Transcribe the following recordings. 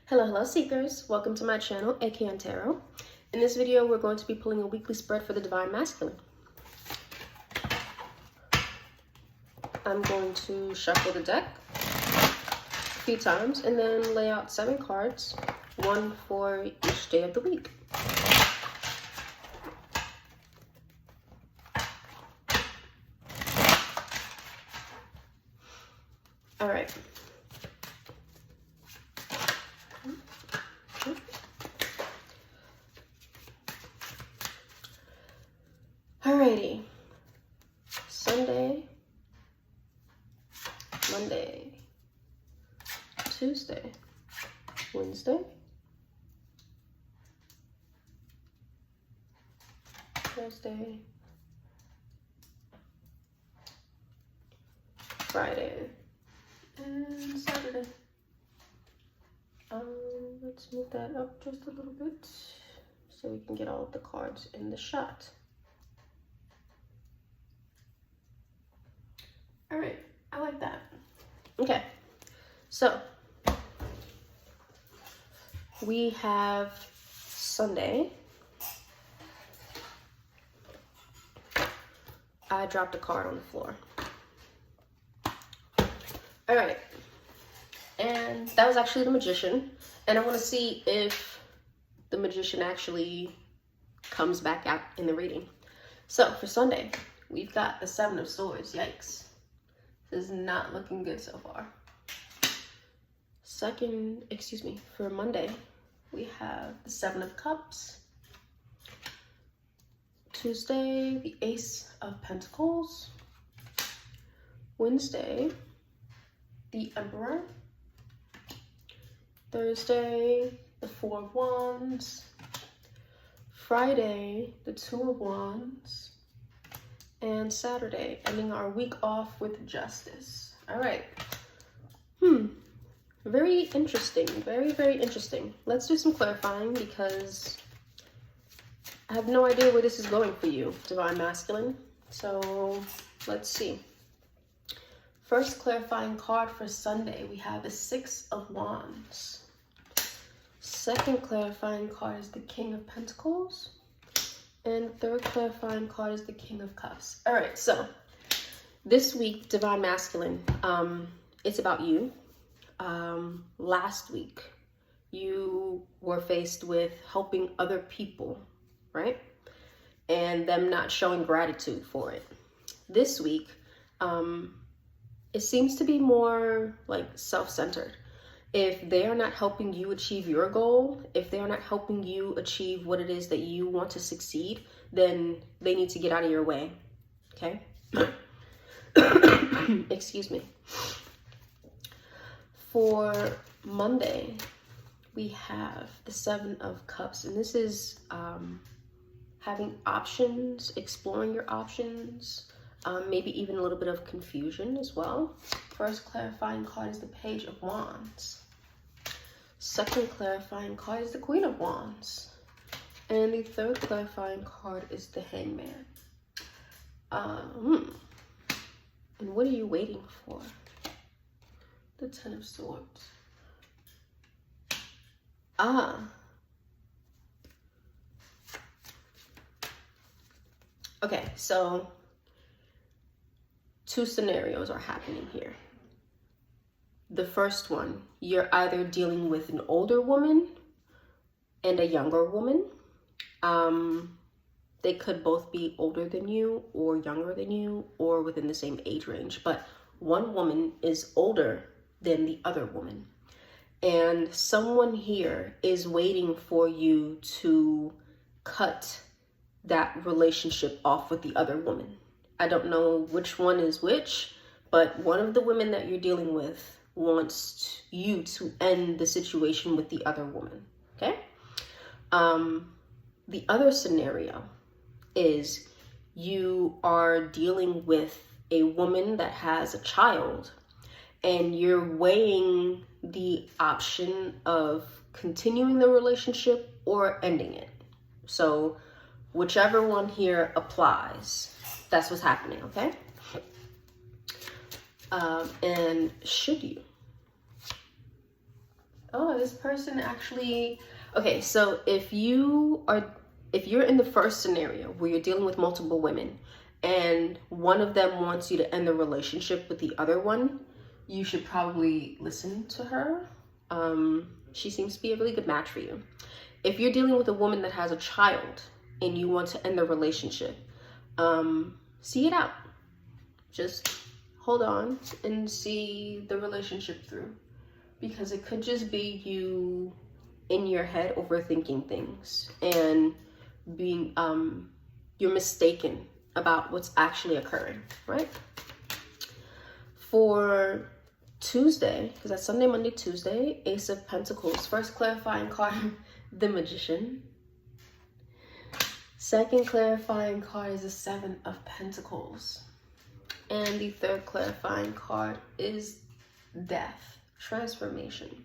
Hello seekers, welcome to my channel, aka Tarot. In this video, we're going to be pulling a weekly spread for the Divine Masculine. I'm going to shuffle the deck a few times and then lay out 7 cards, one for each day of the week. All right. Alrighty. Sunday, Monday, Tuesday, Wednesday, Thursday, Friday, and Saturday. Let's move that up just a little bit so we can get all of the cards in the shot. All right, I like that. Okay, so we have Sunday. I dropped a card on the floor. All right, and that was actually the Magician, and I want to see if the Magician actually comes back out in the reading. So for Sunday, we've got the 7 of Swords. Yikes. This is not looking good so far. For Monday, we have the 7 of Cups. Tuesday, the Ace of Pentacles. Wednesday, the Emperor. Thursday, the 4 of Wands. Friday, the 2 of Wands. And Saturday, ending our week off with Justice. All right. Very interesting. Very, very interesting. Let's do some clarifying because I have no idea where this is going for you, Divine Masculine. So let's see. First clarifying card for Sunday, we have the 6 of Wands. Second clarifying card is the King of Pentacles. And third clarifying card is the King of Cups. All right, so this week, Divine Masculine, it's about you. Last week, you were faced with helping other people, right? And them not showing gratitude for it. This week, it seems to be more like self-centered. If they are not helping you achieve your goal, if they are not helping you achieve what it is that you want to succeed, then they need to get out of your way, okay? Excuse me. For Monday, we have the 7 of Cups, and this is having options, exploring your options, maybe even a little bit of confusion as well. First clarifying card is the Page of Wands. Second clarifying card is the Queen of Wands. And the third clarifying card is the Hangman. And what are you waiting for? The 10 of Swords. Okay, so 2 scenarios are happening here. The first one, you're either dealing with an older woman and a younger woman. They could both be older than you or younger than you or within the same age range, but one woman is older than the other woman. And someone here is waiting for you to cut that relationship off with the other woman. I don't know which one is which, but one of the women that you're dealing with wants you to end the situation with the other woman, okay? The other scenario is you are dealing with a woman that has a child and you're weighing the option of continuing the relationship or ending it. So whichever one here applies, that's what's happening, okay? And should you Oh, this person actually, okay, so if you're in the first scenario where you're dealing with multiple women and one of them wants you to end the relationship with the other one, you should probably listen to her. She seems to be a really good match for you. If you're dealing with a woman that has a child and you want to end the relationship, see it out. Just hold on and see the relationship through. Because it could just be you in your head overthinking things and being you're mistaken about what's actually occurring, right? For Tuesday, because that's Sunday, Monday, Tuesday, Ace of Pentacles. First clarifying card, the Magician. Second clarifying card is the Seven of Pentacles. And the third clarifying card is Death, transformation.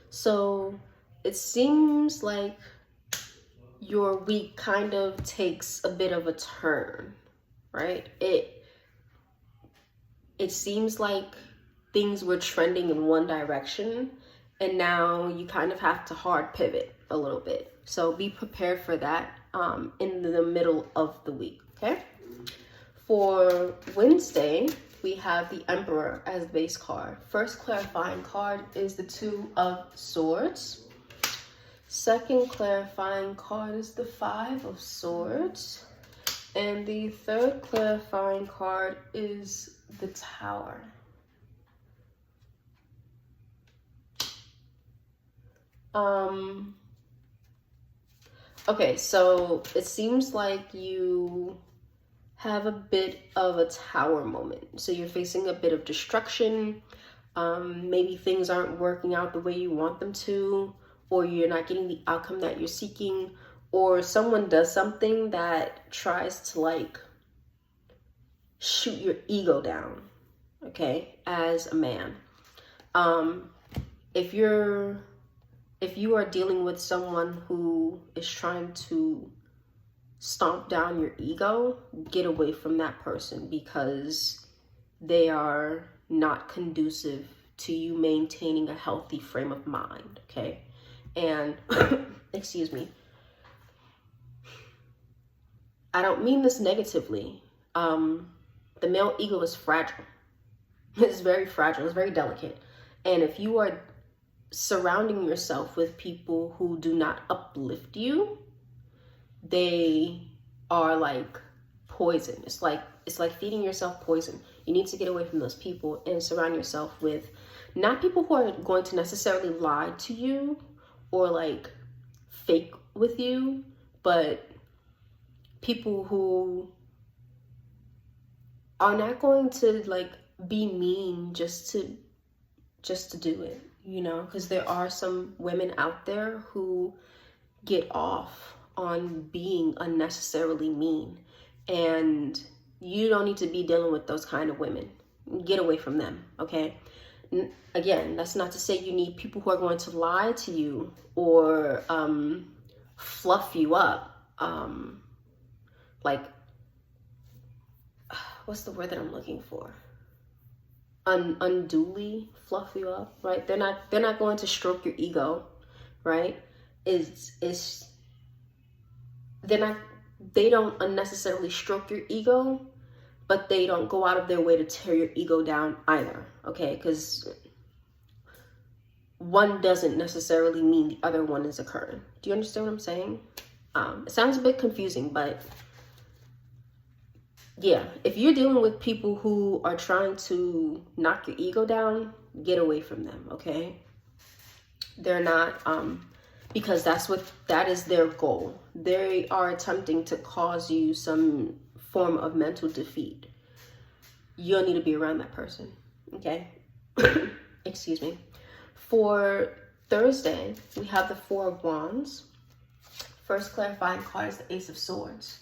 So it seems like your week kind of takes a bit of a turn, right? It seems like things were trending in one direction and now you kind of have to hard pivot a little bit. So be prepared for that in the middle of the week, okay? For Wednesday, we have the Emperor as the base card. First clarifying card is the Two of Swords. Second clarifying card is the Five of Swords. And the third clarifying card is the Tower. Okay, so it seems like you have a bit of a tower moment. So you're facing a bit of destruction. Maybe things aren't working out the way you want them to, or you're not getting the outcome that you're seeking, or someone does something that tries to like shoot your ego down, okay, as a man. If you are dealing with someone who is trying to stomp down your ego, get away from that person because they are not conducive to you maintaining a healthy frame of mind, okay? And, excuse me, I don't mean this negatively. The male ego is fragile. It's very fragile, it's very delicate. And if you are surrounding yourself with people who do not uplift you, they are like poison. It's like feeding yourself poison. You need to get away from those people and surround yourself with not people who are going to necessarily lie to you or like fake with you, but people who are not going to like be mean just to do it, you know, because there are some women out there who get off on being unnecessarily mean, and you don't need to be dealing with those kind of women. Get away from them, okay? Again, that's not to say you need people who are going to lie to you or fluff you up, like, what's the word that I'm looking for? Unduly fluff you up, right? They're not going to stroke your ego, right? They don't unnecessarily stroke your ego, but they don't go out of their way to tear your ego down either, okay? Because one doesn't necessarily mean the other one is occurring. Do you understand what I'm saying? It sounds a bit confusing, but yeah, if you're dealing with people who are trying to knock your ego down, get away from them, okay? They're not, because that is their goal. They are attempting to cause you some form of mental defeat. You don't need to be around that person, okay? Excuse me. For Thursday, we have the Four of Wands. First clarifying card is the Ace of Swords.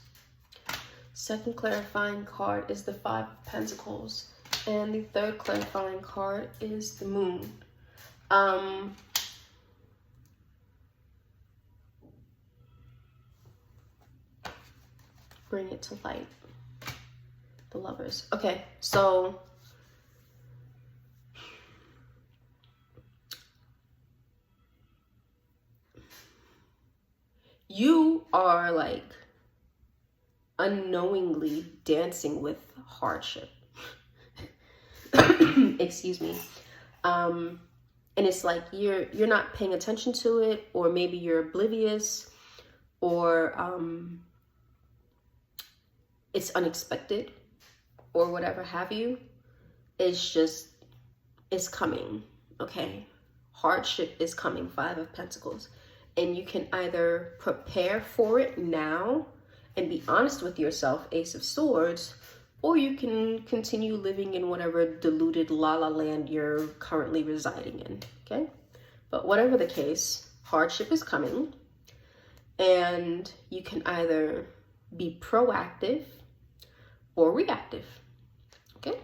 Second clarifying card is the Five of Pentacles. And the third clarifying card is the Moon. Bring it to light. The Lovers. Okay, so you are like unknowingly dancing with hardship. Excuse me. And it's like you're not paying attention to it, or maybe you're oblivious, or it's unexpected, or whatever have you. It's coming, okay? Hardship is coming, 5 of Pentacles. And you can either prepare for it now and be honest with yourself, Ace of Swords, or you can continue living in whatever deluded la-la land you're currently residing in, okay? But whatever the case, hardship is coming, and you can either be proactive or reactive, okay?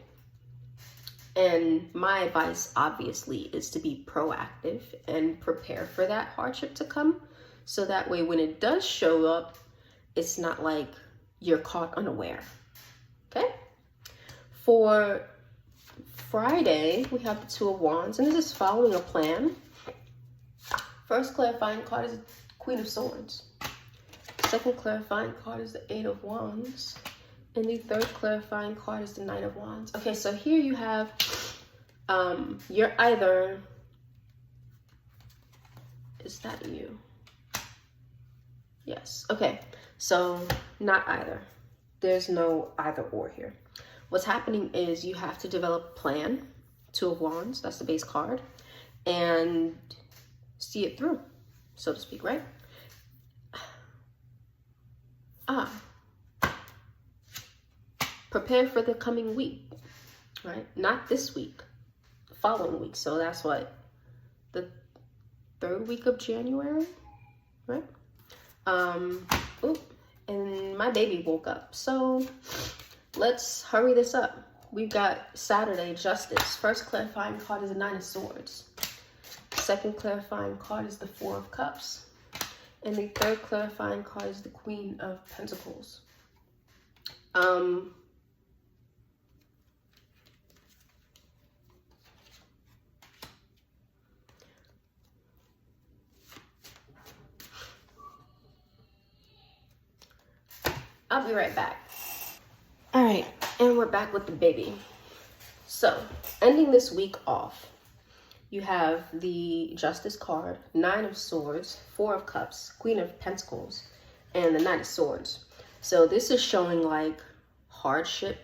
And my advice, obviously, is to be proactive and prepare for that hardship to come. So that way, when it does show up, it's not like you're caught unaware. Okay? For Friday, we have the 2 of Wands, and this is following a plan. First clarifying card is the Queen of Swords. Second clarifying card is the 8 of Wands. And the third clarifying card is the Knight of Wands. Okay, so here you have, you're either, is that you? Yes, okay, so not either. There's no either or here. What's happening is you have to develop a plan, 2 of Wands, that's the base card, and see it through, so to speak, right? Prepare for the coming week, right? Not this week, the following week. So that's what, the 3rd week of January, right? And my baby woke up. So let's hurry this up. We've got Saturday, Justice. First clarifying card is the 9 of Swords. Second clarifying card is the 4 of Cups. And the third clarifying card is the Queen of Pentacles. I'll be right back. All right, and we're back with the baby. So, ending this week off, you have the Justice card, 9 of Swords, 4 of Cups, Queen of Pentacles, and the Knight of Swords. So this is showing like hardship,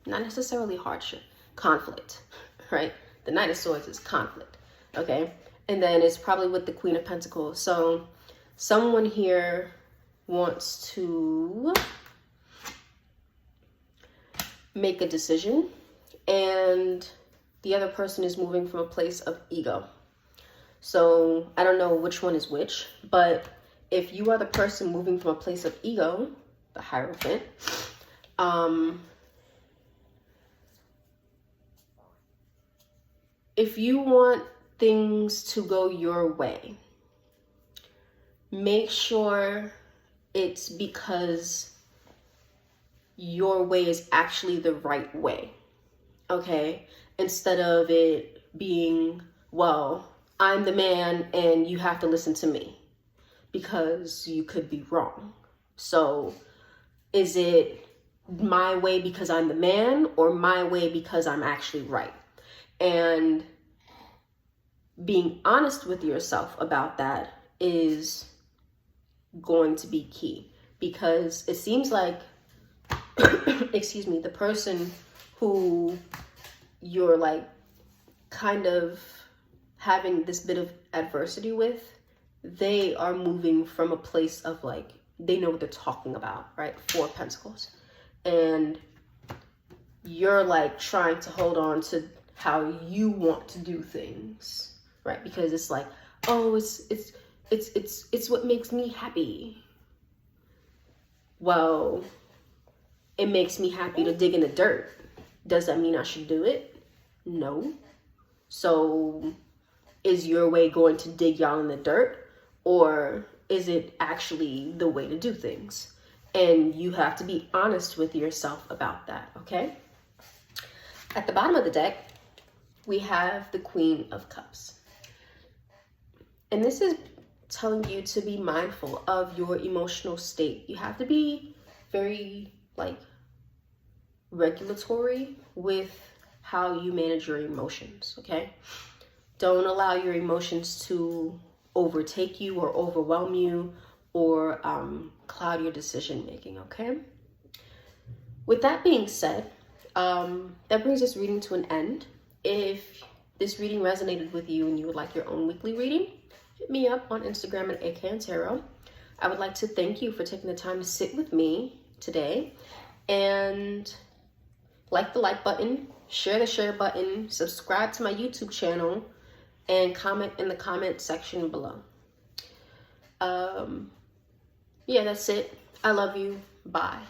not necessarily hardship, conflict, right? The Knight of Swords is conflict, okay? And then it's probably with the Queen of Pentacles. So someone here wants to make a decision, and the other person is moving from a place of ego. So I don't know which one is which, but if you are the person moving from a place of ego, the Hierophant, if you want things to go your way, make sure it's because your way is actually the right way, okay? Instead of it being, well, I'm the man and you have to listen to me, because you could be wrong. So is it my way because I'm the man, or my way because I'm actually right? And being honest with yourself about that is going to be key, because it seems like, excuse me, the person who you're like kind of having this bit of adversity with, they are moving from a place of like, they know what they're talking about, right? 4 of Pentacles. And you're like trying to hold on to how you want to do things, right? Because it's like, oh, it's what makes me happy. Well, it makes me happy to dig in the dirt. Does that mean I should do it? No. So is your way going to dig y'all in the dirt, or is it actually the way to do things? And you have to be honest with yourself about that, okay? At the bottom of the deck, we have the Queen of Cups. And this is telling you to be mindful of your emotional state. You have to be very like regulatory with how you manage your emotions, okay? Don't allow your emotions to overtake you or overwhelm you or cloud your decision making, okay? With that being said, that brings this reading to an end. If this reading resonated with you and you would like your own weekly reading, hit me up on Instagram at akantaro. I would like to thank you for taking the time to sit with me today, and like the like button, share the share button, subscribe to my YouTube channel, and comment in the comment section below. Yeah, that's it. I love you. Bye.